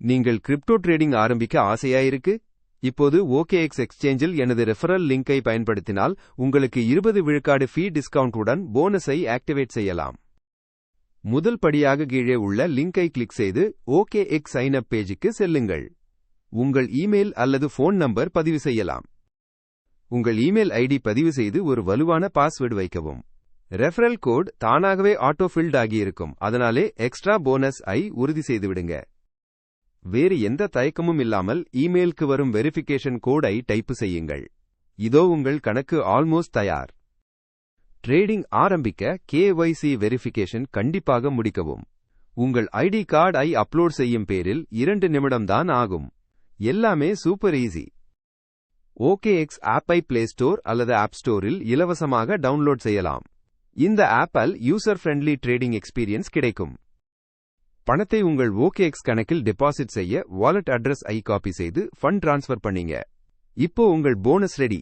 நீங்கள் crypto trading ஆரம்பிக்க ஆசையாயிருக்கு? இப்போது OKX எக்ஸ்சேஞ்சில் எனது ரெஃபரல் லிங்கை பயன்படுத்தினால் உங்களுக்கு 20 விழுக்காடு ஃபீ டிஸ்கவுண்ட் உடன் போனஸை ஆக்டிவேட் செய்யலாம். முதல் படியாக கீழே உள்ள லிங்கை கிளிக் செய்து OKX சைன் அப் பேஜுக்கு செல்லுங்கள். உங்கள் இமெயில் அல்லது ஃபோன் நம்பர் பதிவு செய்யலாம். உங்கள் இமெயில் ஐடி பதிவு செய்து ஒரு வலுவான பாஸ்வேர்டு வைக்கவும். ரெஃபரல் கோட் தானாகவே ஆட்டோ ஃபில்ட் ஆகியிருக்கும், அதனாலே எக்ஸ்ட்ரா போனஸ் உறுதி செய்துவிடுங்க. வேறு எந்த தயக்கமும் இல்லாமல் இமெயிலுக்கு வரும் வெரிஃபிகேஷன் கோடை டைப் செய்யுங்கள். இதோ உங்கள் கணக்கு ஆல்மோஸ்ட் தயார். ட்ரேடிங் ஆரம்பிக்க KYC வெரிஃபிகேஷன் கண்டிப்பாக முடிக்கவும். உங்கள் ஐடி கார்டை அப்லோட் செய்யும் பேரில் 2 நிமிடம்தான் ஆகும். எல்லாமே சூப்பர் ஈஸி. OKX ஆப்பை பிளே ஸ்டோர் அல்லது ஆப் ஸ்டோரில் இலவசமாக டவுன்லோட் செய்யலாம். இந்த ஆப்பில் யூசர் ஃப்ரெண்ட்லி ட்ரேடிங் எக்ஸ்பீரியன்ஸ் கிடைக்கும். பணத்தை உங்கள் OKX கணக்கில் டெபாசிட் செய்ய வாலெட் அட்ரஸ் காப்பி செய்து ஃபண்ட் ட்ரான்ஸ்ஃபர் பண்ணீங்க. இப்போ உங்கள் போனஸ் ரெடி.